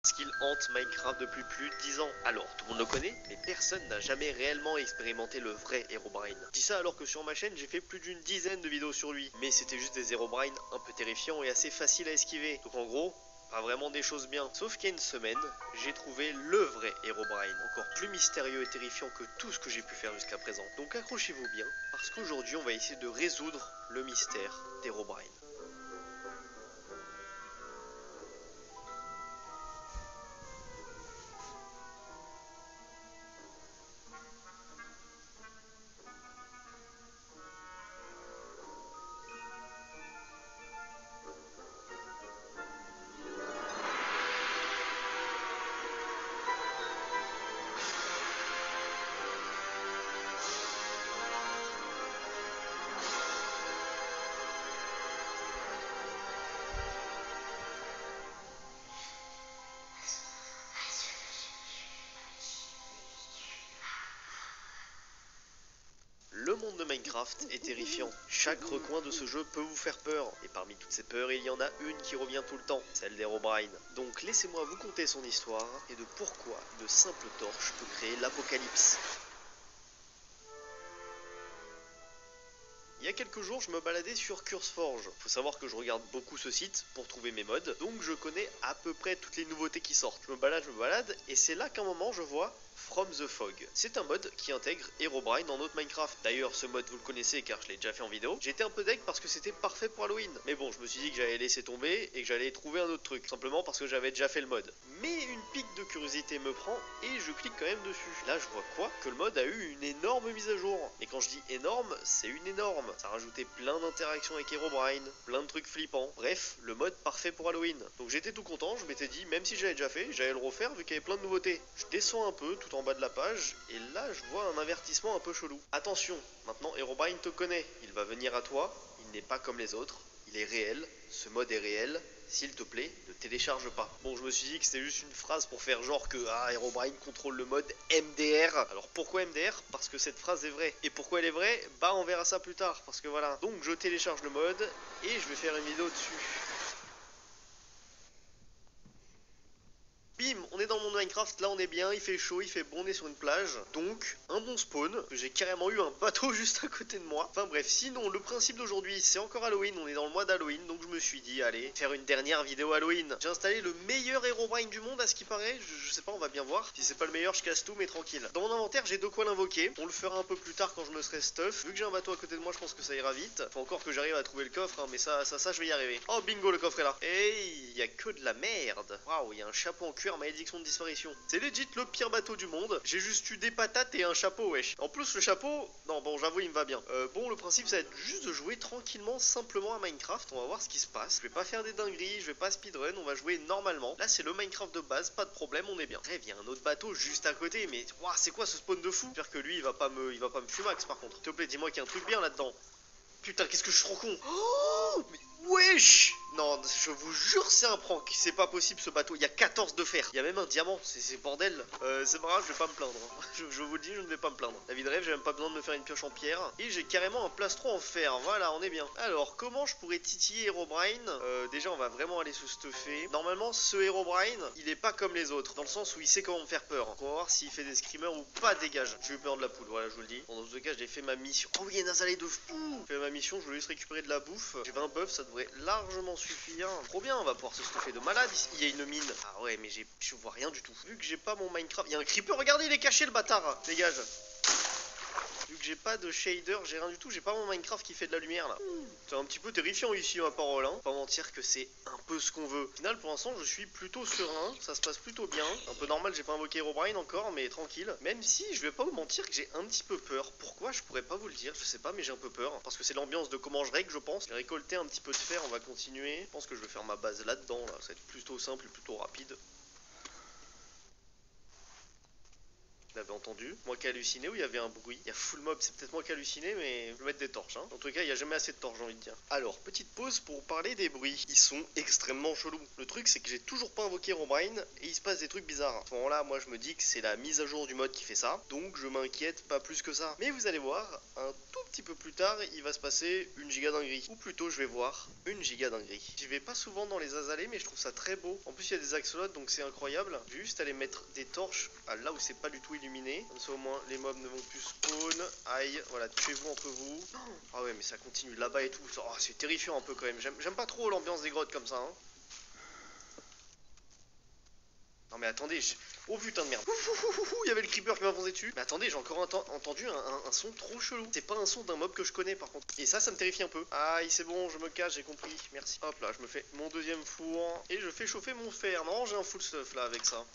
Ce qu'il hante Minecraft depuis plus de 10 ans. Alors, tout le monde le connaît, mais personne n'a jamais réellement expérimenté le vrai Herobrine. Je dis ça alors que sur ma chaîne, j'ai fait plus d'une dizaine de vidéos sur lui. Mais c'était juste des Herobrine un peu terrifiants et assez faciles à esquiver. Donc en gros, pas vraiment des choses bien. Sauf qu'il y a une semaine, j'ai trouvé le vrai Herobrine. Encore plus mystérieux et terrifiant que tout ce que j'ai pu faire jusqu'à présent. Donc accrochez-vous bien, parce qu'aujourd'hui on va essayer de résoudre le mystère d'Herobrine. Le monde de Minecraft est terrifiant. Chaque recoin de ce jeu peut vous faire peur. Et parmi toutes ces peurs, il y en a une qui revient tout le temps, celle d'Herobrine. Donc laissez-moi vous conter son histoire et de pourquoi une simple torche peut créer l'apocalypse. Il y a quelques jours, je me baladais sur CurseForge. Faut savoir que je regarde beaucoup ce site pour trouver mes mods, donc je connais à peu près toutes les nouveautés qui sortent. Je me balade, et c'est là qu'à un moment je vois From the Fog. C'est un mod qui intègre Herobrine dans notre Minecraft. D'ailleurs, ce mod vous le connaissez car je l'ai déjà fait en vidéo. J'étais un peu deg parce que c'était parfait pour Halloween. Mais bon, je me suis dit que j'allais laisser tomber et que j'allais trouver un autre truc. Simplement parce que j'avais déjà fait le mod. Mais une pique de curiosité me prend et je clique quand même dessus. Là, je vois quoi? Que le mod a eu une énorme mise à jour. Et quand je dis énorme, c'est une énorme. Ça a rajouté plein d'interactions avec Herobrine, plein de trucs flippants. Bref, le mode parfait pour Halloween. Donc j'étais tout content, je m'étais dit, même si j'avais déjà fait, j'allais le refaire vu qu'il y avait plein de nouveautés. Je descends un peu tout en bas de la page et là je vois un avertissement un peu chelou. Attention, maintenant Herobrine te connaît, il va venir à toi, il n'est pas comme les autres, il est réel, ce mode est réel. S'il te plaît, ne télécharge pas. Bon, je me suis dit que c'était juste une phrase pour faire genre que Herobrine contrôle le mode MDR. Alors pourquoi MDR? Parce que cette phrase est vraie. Et pourquoi elle est vraie? Bah on verra ça plus tard. Parce que voilà. Donc je télécharge le mode et je vais faire une vidéo dessus. Bim, on est dans le monde Minecraft, là on est bien, il fait chaud, il fait bon, on est sur une plage. Donc, un bon spawn. J'ai carrément eu un bateau juste à côté de moi. Enfin bref, sinon, le principe d'aujourd'hui, c'est encore Halloween, on est dans le mois d'Halloween. Donc je me suis dit, allez, faire une dernière vidéo Halloween. J'ai installé le meilleur Herobrine du monde à ce qui paraît. Je sais pas, on va bien voir. Si c'est pas le meilleur, je casse tout, mais tranquille. Dans mon inventaire, j'ai de quoi l'invoquer. On le fera un peu plus tard quand je me serai stuff. Vu que j'ai un bateau à côté de moi, je pense que ça ira vite. Faut encore que j'arrive à trouver le coffre, hein, mais ça, je vais y arriver. Oh bingo, le coffre est là. Et il y a que de la merde. Waouh, il y a un chapeau en cuir, malédiction de disparition. C'est legit le pire bateau du monde. J'ai juste eu des patates et un chapeau, wesh. En plus, le chapeau, non, bon, j'avoue, il me va bien. Bon, le principe, ça va être juste de jouer tranquillement, simplement à Minecraft. On va voir ce qui se passe. Je vais pas faire des dingueries, je vais pas speedrun, on va jouer normalement. Là, c'est le Minecraft de base, pas de problème, on est bien. Bref, il y a un autre bateau juste à côté, mais waouh, c'est quoi ce spawn de fou? J'espère que lui, il va pas me fumax par contre. S'il te plaît, dis-moi qu'il y a un truc bien là-dedans. Putain, qu'est-ce que je suis trop con. Oh, mais wesh. Non, je vous jure, c'est un prank. C'est pas possible ce bateau. Il y a 14 de fer. Il y a même un diamant. C'est bordel. C'est pas grave, je vais pas me plaindre. Je vous le dis, je ne vais pas me plaindre. La vie de rêve, j'ai même pas besoin de me faire une pioche en pierre. Et j'ai carrément un plastron en fer. Voilà, on est bien. Alors, comment je pourrais titiller Herobrine? Déjà, on va vraiment aller se stuffer. Normalement, ce Herobrine, il est pas comme les autres. Dans le sens où il sait comment me faire peur. Donc, on va voir s'il fait des screamers ou pas. Dégage. J'ai eu peur de la poule. Voilà, je vous le dis. Bon, dans ce cas, j'ai fait ma mission. Oh, il y a Nazalé de fou. J'ai fait ma mission. Je voulais juste récupérer de la bouffe. J'ai 20 buffs. Ça devrait largement suffire. Trop bien. On va pouvoir se stuffer de malade. Il y a une mine. Ah ouais, mais je vois rien du tout. Vu que j'ai pas mon Minecraft. Il y a un creeper. Regardez, il est caché le bâtard. Dégage. Vu que j'ai pas de shader, j'ai rien du tout, j'ai pas mon Minecraft qui fait de la lumière là. C'est un petit peu terrifiant ici ma parole, hein. Pas mentir que c'est un peu ce qu'on veut. Au final, pour l'instant, je suis plutôt serein, ça se passe plutôt bien. Un peu normal, j'ai pas invoqué Herobrine encore, mais tranquille. Même si, je vais pas vous mentir que j'ai un petit peu peur. Pourquoi? Je pourrais pas vous le dire, je sais pas, mais j'ai un peu peur. Parce que c'est l'ambiance de comment je règle, je pense. J'ai récolté un petit peu de fer, on va continuer. Je pense que je vais faire ma base là-dedans, là. Ça va être plutôt simple et plutôt rapide. l'avais entendu. Moi qui ai halluciné ou il y avait un bruit? Il y a full mob, c'est peut-être moi qui ai halluciné, mais je vais mettre des torches. Hein. En tout cas, il n'y a jamais assez de torches, j'ai envie de dire. Alors, petite pause pour parler des bruits. Ils sont extrêmement chelous. Le truc, c'est que j'ai toujours pas invoqué Herobrine et il se passe des trucs bizarres. À ce moment-là, moi je me dis que c'est la mise à jour du mode qui fait ça. Donc je m'inquiète pas plus que ça. Mais vous allez voir, un tout petit peu plus tard, il va se passer une giga dinguerie. Ou plutôt, je vais voir une giga dinguerie. J'y vais pas souvent dans les azalées, mais je trouve ça très beau. En plus, il y a des axolotes, donc c'est incroyable. Je vais juste aller mettre des torches là où c'est pas du tout illuminé. Comme ça, au moins, les mobs ne vont plus spawn. Aïe, voilà, tuez-vous entre vous. Ah ouais, mais ça continue là-bas et tout. Oh, c'est terrifiant un peu quand même. J'aime pas trop l'ambiance des grottes comme ça. Hein. Non mais attendez, oh putain de merde. Il y avait le creeper qui m'a foncé dessus. Mais attendez, j'ai encore entendu un son trop chelou. C'est pas un son d'un mob que je connais par contre. Et ça me terrifie un peu. Aïe, c'est bon, je me cache, j'ai compris. Merci. Hop là, je me fais mon deuxième four. Et je fais chauffer mon fer. Non, j'ai un full stuff là avec ça.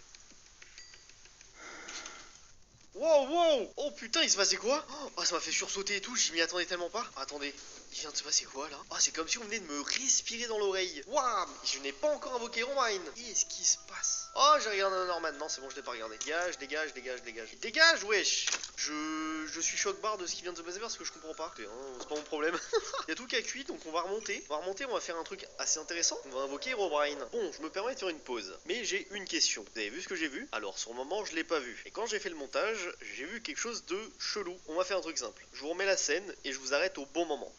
Wow, wow. Oh putain, il se passait quoi? Oh, ça m'a fait sursauter et tout, j'y m'y attendais tellement pas. Attendez, il vient de se passer quoi là? Oh, c'est comme si on venait de me respirer dans l'oreille. Waouh, je n'ai pas encore invoqué Herobrine. Qu'est-ce qui se passe? Oh, j'ai regardé un Norman. Non, c'est bon, je l'ai pas regardé. Dégage, dégage, dégage, dégage. Dégage, wesh. Je suis choc-barre de ce qui vient de se passer parce que je comprends pas. Hein, c'est pas mon problème. Il y a tout qui a cuit, donc on va remonter. On va faire un truc assez intéressant. On va invoquer Herobrine. Bon, je me permets de faire une pause. Mais j'ai une question. Vous avez vu ce que j'ai vu? Alors, sur le moment, je l'ai pas vu. Et quand j'ai fait le montage, j'ai vu quelque chose de chelou. On va faire un truc simple. Je vous remets la scène et je vous arrête au bon moment.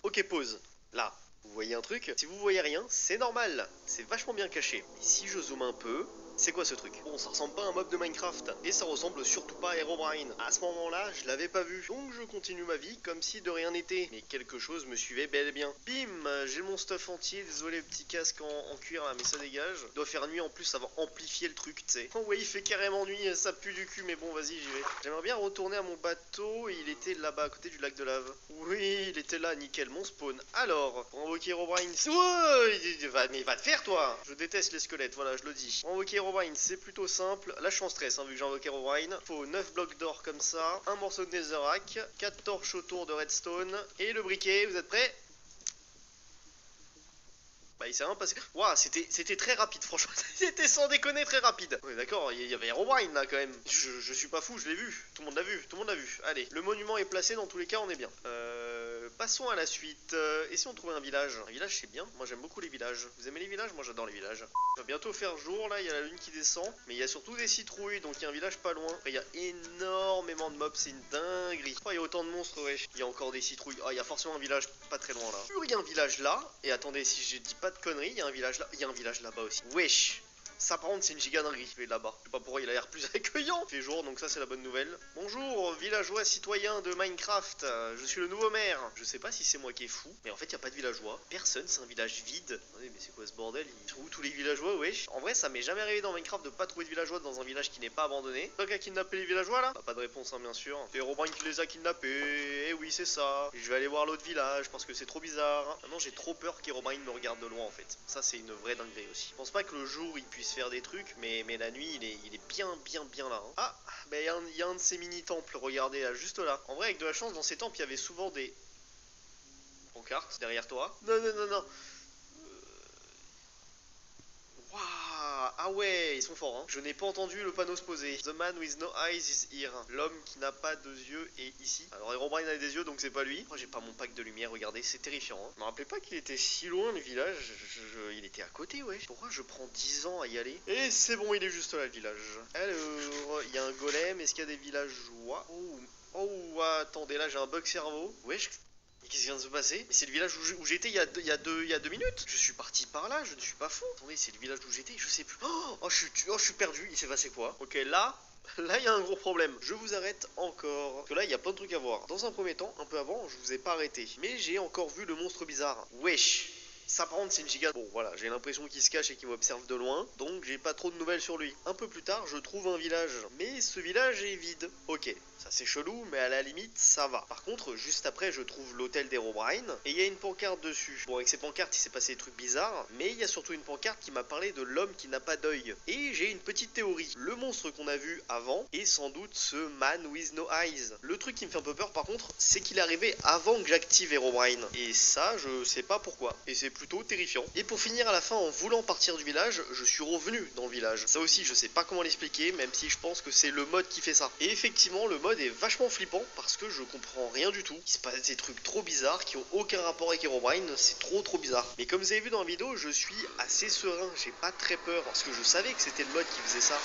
Ok, pause. Là. Vous voyez un truc? Si vous voyez rien, c'est normal. C'est vachement bien caché. Et si je zoome un peu... C'est quoi ce truc? Bon, ça ressemble pas à un mob de Minecraft. Et ça ressemble surtout pas à Herobrine. À ce moment-là, je l'avais pas vu. Donc je continue ma vie comme si de rien n'était. Mais quelque chose me suivait bel et bien. Bim, j'ai mon stuff entier. Désolé, le petit casque en cuir là, mais ça dégage. Il doit faire nuit en plus, ça va amplifier le truc, tu sais. Oh ouais, il fait carrément nuit, ça pue du cul, mais bon, vas-y, j'y vais. J'aimerais bien retourner à mon bateau. Et il était là-bas, à côté du lac de lave. Oui, il était là, nickel, mon spawn. Alors, pour invoquer Herobrine... Ouais, mais va te faire, toi. Je déteste les squelettes, voilà, je le dis. Pour invoquer Herobrine, c'est plutôt simple. Là, je suis en stress, hein, vu que j'ai invoqué Herobrine. Faut 9 blocs d'or comme ça, un morceau de netherrack, 4 torches autour de redstone, et le briquet, vous êtes prêts? Bah il s'est rien passé. Waouh, c'était très rapide, franchement. C'était sans déconner très rapide. Ouais, d'accord, il y avait Herobrine là quand même. Je suis pas fou, je l'ai vu. Tout le monde l'a vu, tout le monde l'a vu. Allez, le monument est placé, dans tous les cas, on est bien. Passons à la suite. Et si on trouvait un village? Un village, c'est bien. Moi, j'aime beaucoup les villages. Vous aimez les villages? Moi, j'adore les villages. Il va bientôt faire jour, là. Il y a la lune qui descend. Mais il y a surtout des citrouilles, donc il y a un village pas loin. Après, il y a énormément de mobs. C'est une dinguerie. Oh, il y a autant de monstres, wesh. Il y a encore des citrouilles. Oh, il y a forcément un village pas très loin, là. Il y a un village là. Et attendez, si je dis pas de conneries, il y a un village là. Il y a un village là-bas aussi. Wesh. Ça par contre c'est une giga dinguerie, je vais là-bas. Je sais pas pourquoi il a l'air plus accueillant. Il fait jour donc ça c'est la bonne nouvelle. Bonjour villageois citoyens de Minecraft, je suis le nouveau maire. Je sais pas si c'est moi qui est fou, mais en fait il y a pas de villageois. Personne, c'est un village vide. Attendez mais c'est quoi ce bordel? Ils sont où tous les villageois, wesh? En vrai ça m'est jamais arrivé dans Minecraft de pas trouver de villageois dans un village qui n'est pas abandonné. Toi qui a kidnappé les villageois là? Bah, pas de réponse hein bien sûr. C'est Herobrine qui les a kidnappés, eh oui c'est ça. Et je vais aller voir l'autre village parce que c'est trop bizarre. Maintenant j'ai trop peur qu'Herobrine me regarde de loin en fait. Ça c'est une vraie dinguerie aussi. Je pense pas que le jour il puisse faire des trucs, mais la nuit il est bien là. Hein. Ah, bah il y a un de ces mini temples, regardez là, juste là. En vrai avec de la chance dans ces temples il y avait souvent des pancartes derrière toi. Non non non non. Waouh, ah ouais, ils sont forts hein. Je n'ai pas entendu le panneau se poser. The man with no eyes is here. L'homme qui n'a pas de yeux est ici. Alors Herobrine a des yeux donc c'est pas lui. Oh, j'ai pas mon pack de lumière, regardez, c'est terrifiant hein. Je me rappelais pas qu'il était si loin le village. Il était à côté ouais. Pourquoi je prends 10 ans à y aller? Et c'est bon, il est juste là le village. Alors, il y a un golem, est-ce qu'il y a des villageois? Oh, attendez, là j'ai un bug cerveau. Wesh. Qu'est-ce qui vient de se passer? Mais c'est le village où j'étais il y a 2 minutes. Je suis parti par là, je ne suis pas fou. Attendez, c'est le village où j'étais, je sais plus. Je suis perdu, il s'est passé quoi? Ok, là, il y a un gros problème. Je vous arrête encore. Parce que là, il y a plein de trucs à voir. Dans un premier temps, un peu avant, je vous ai pas arrêté. Mais j'ai encore vu le monstre bizarre. Wesh. Ça par contre c'est une giga. Bon voilà, j'ai l'impression qu'il se cache et qu'il m'observe de loin, donc j'ai pas trop de nouvelles sur lui. Un peu plus tard, je trouve un village, mais ce village est vide. Ok, ça c'est chelou, mais à la limite ça va. Par contre, juste après, je trouve l'hôtel d'Herobrine, et il y a une pancarte dessus. Bon, avec ces pancartes, il s'est passé des trucs bizarres, mais il y a surtout une pancarte qui m'a parlé de l'homme qui n'a pas d'œil. Et j'ai une petite théorie. Le monstre qu'on a vu avant est sans doute ce man with no eyes. Le truc qui me fait un peu peur par contre, c'est qu'il est arrivé avant que j'active Herobrine. Et ça, je sais pas pourquoi. Et c'est plutôt terrifiant. Et pour finir à la fin, en voulant partir du village, je suis revenu dans le village. Ça aussi, je sais pas comment l'expliquer, même si je pense que c'est le mode qui fait ça. Et effectivement, le mode est vachement flippant parce que je comprends rien du tout. Il se passe des trucs trop bizarres qui ont aucun rapport avec Herobrine, c'est trop bizarre. Mais comme vous avez vu dans la vidéo, je suis assez serein, j'ai pas très peur parce que je savais que c'était le mode qui faisait ça.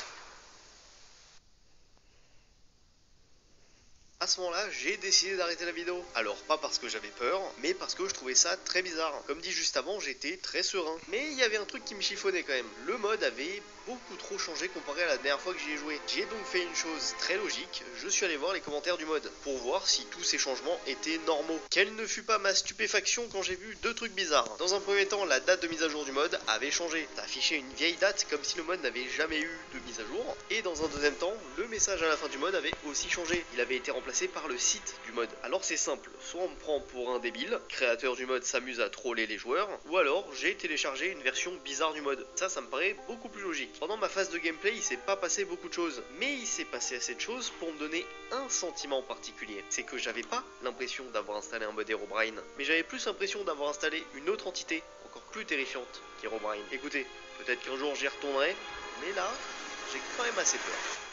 À ce moment-là, j'ai décidé d'arrêter la vidéo. Alors, pas parce que j'avais peur, mais parce que je trouvais ça très bizarre. Comme dit juste avant, j'étais très serein. Mais il y avait un truc qui me chiffonnait quand même. Le mode avait beaucoup trop changé comparé à la dernière fois que j'y ai joué. J'ai donc fait une chose très logique, je suis allé voir les commentaires du mode, pour voir si tous ces changements étaient normaux. Quelle ne fut pas ma stupéfaction quand j'ai vu deux trucs bizarres. Dans un premier temps, la date de mise à jour du mode avait changé. Ça affichait une vieille date comme si le mode n'avait jamais eu de mise à jour. Et dans un deuxième temps, le message à la fin du mode avait aussi changé. Il avait été remplacé par le site du mode. Alors c'est simple, soit on me prend pour un débile, créateur du mode s'amuse à troller les joueurs, ou alors j'ai téléchargé une version bizarre du mode. Ça me paraît beaucoup plus logique. Pendant ma phase de gameplay, il s'est pas passé beaucoup de choses, mais il s'est passé assez de choses pour me donner un sentiment particulier. C'est que j'avais pas l'impression d'avoir installé un mode Herobrine, mais j'avais plus l'impression d'avoir installé une autre entité, encore plus terrifiante qu'Herobrine. Écoutez, peut-être qu'un jour j'y retournerai, mais là, j'ai quand même assez peur.